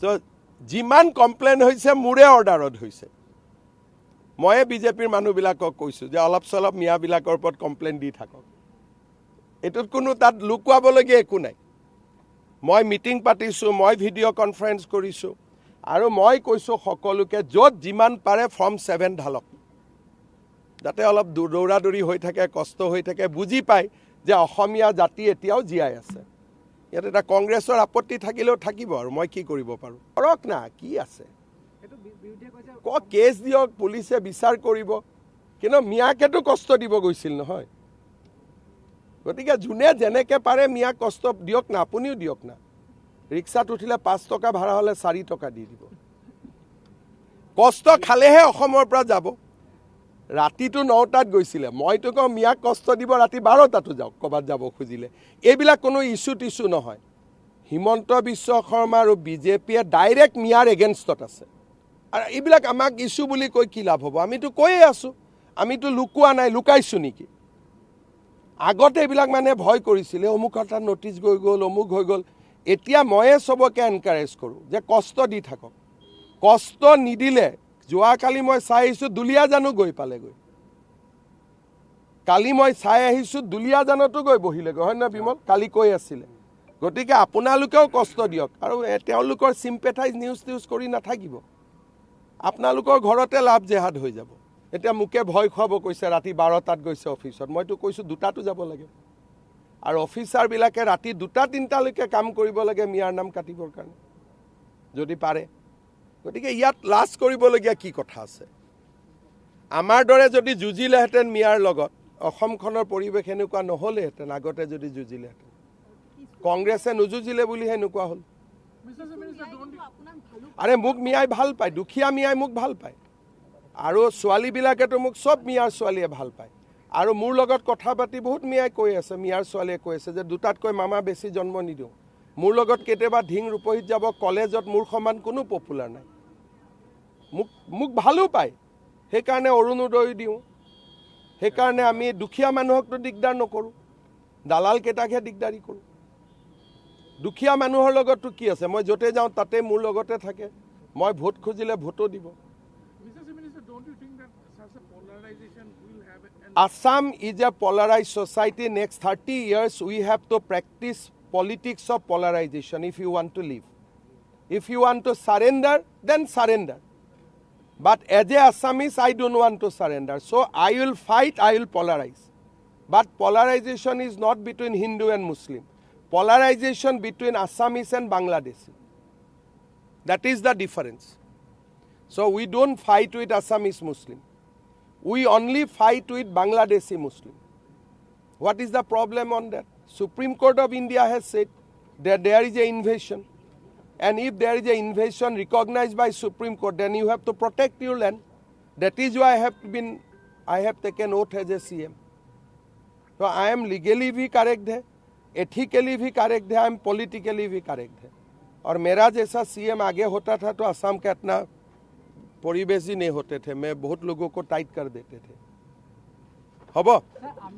তো যিমান কমপ্লেইন হৈছে মোৰে অৰ্ডাৰত হৈছে ময়ে বিজেপিৰ মানুহবিলাকক কৈছোঁ যে অলপ চলপ মিয়াবিলাকৰ ওপৰত কমপ্লেইন দি থাকক এটোত কোনো তাত লুকুৱাবলগীয়া একো নাই মই মিটিং পাতিছোঁ মই ভিডিঅ' কনফাৰেন্স কৰিছোঁ আৰু মই কৈছোঁ সকলোকে য'ত যিমান পাৰে ফৰ্ম 7 ঢালক যাতে অলপ দৌৰাদৌৰি হৈ থাকে কষ্ট হৈ থাকে বুজি পায় যে অসমীয়া জাতি এতিয়াও জীয়াই আছে ইয়াত এটা কংগ্ৰেছৰ আপত্তি থাকিলেও থাকিব আৰু মই কি কৰিব পাৰোঁ কৰক না কি আছে কেছ দিয়ক পুলিচে বিচাৰ কৰিব কিন্তু মিয়াকেতো কষ্ট দিব গৈছিল নহয় গতিকে যোনে যেনেকৈ পাৰে মিয়াক কষ্ট দিয়ক না আপুনিও দিয়ক না ৰিক্সাত উঠিলে 5 টকা ভাড়া হ'লে 4 টকা দি দিব কষ্ট খালেহে অসমৰ পৰা যাব ৰাতিটো 9টাত গৈছিলে মইতো কওঁ মিয়াক কষ্ট দিব ৰাতি 12টাতো যাওক ক'ৰবাত যাব খুজিলে এইবিলাক কোনো ইছ্যু টিছ্যু নহয় হিমন্ত বিশ্ব শৰ্মা আৰু বিজেপিয়ে ডাইৰেক্ট মিয়াৰ এগেইনষ্টত আছে আৰু এইবিলাক আমাক ইছ্যু বুলি কৈ কি লাভ হ'ব আমিতো কৈয়ে আছোঁ আমিতো লুকুৱা নাই লুকাইছোঁ নেকি আগতে এইবিলাক মানে ভয় কৰিছিলে অমুক এটা নটিচ গৈ গ'ল অমুক হৈ গ'ল এতিয়া ময়ে চবকে এনকাৰেজ কৰোঁ যে কষ্ট দি থাকক কষ্ট নিদিলে যোৱাকালি মই চাই আহিছোঁ দুলীয়াজানো গৈ পালেগৈ কালি মই চাই আহিছোঁ দুলীয়াজানতো গৈ বহিলেগৈ হয় নহয় বিমল কালি কৈ আছিলে গতিকে আপোনালোকেও কষ্ট দিয়ক আৰু তেওঁলোকৰ চিম্পেথাইজ নিউজ কৰি নাথাকিব আপোনালোকৰ ঘৰতে লাভ জেহাদ হৈ যাব এতিয়া মোকে ভয় খুৱাব কৈছে ৰাতি 12টাত গৈছে অফিচত মইতো কৈছোঁ 2টাতো যাব লাগে আৰু অফিচাৰবিলাকে ৰাতি 2টা-3টালৈকে কাম কৰিব লাগে মিয়াৰ নাম কাটিবৰ কাৰণে যদি পাৰে গতিকে ইয়াত লাজ কৰিবলগীয়া কি কথা আছে আমাৰ দৰে যদি যুঁজিলেহেঁতেন মিয়াৰ লগত অসমখনৰ পৰিৱেশ এনেকুৱা নহ'লেহেঁতেন আগতে যদি যুঁজিলেহেঁতেন কংগ্ৰেছে নুযুঁজিলে বুলি এনেকুৱা হ'ল আৰে মোক মিয়াই ভাল পায় দুখীয়া মিয়াই মোক ভাল পায় আৰু ছোৱালীবিলাকেতো মোক চব মিয়াৰ ছোৱালীয়ে ভাল পায় আৰু মোৰ লগত কথা পাতি বহুত মিয়াই কৈ আছে মিয়াৰ ছোৱালীয়ে কৈ আছে যে 2টাতকৈ মামা বেছি জন্ম নিদিওঁ মোৰ লগত কেতিয়াবা ঢিং ৰূপহীত যাব কলেজত মোৰ সমান কোনো পপুলাৰ নাই মোক ভালো পায় সেইকাৰণে অৰুণোদয় দিওঁ সেইকাৰণে আমি দুখীয়া মানুহকতো দিগদাৰ নকৰোঁ দালালকেইটাকহে দিগদাৰী কৰোঁ দুখীয়া মানুহৰ লগততো কি আছে মই য'তে যাওঁ তাতে মোৰ লগতে থাকে মই ভোট খুজিলে ভোটো দিব Assam is a polarized society. Next 30 years, we have to practice politics of polarization if you want to live. If you want to surrender, then surrender. But as a Assamese, I don't want to surrender. So I will fight, I will polarize. But polarization is not between Hindu and Muslim. Polarization between Assamese and Bangladeshi. That is the difference. So we don't fight with Assamese Muslim. We only fight with Bangladeshi Muslim. What is the problem on that? Supreme Court of India has said that there is an invasion. And if there is an invasion recognized by Supreme Court, then you have to protect your land. That is why I have taken oath as a CM. So I am legally भी correct है, ethically भी correct है, I am politically भी correct है. और मेरा जैसा CM आगे होता था तो असम का इतना परिवेश ही नहीं होते थे मैं बहुत लोगों को टाइट कर देते थे हबो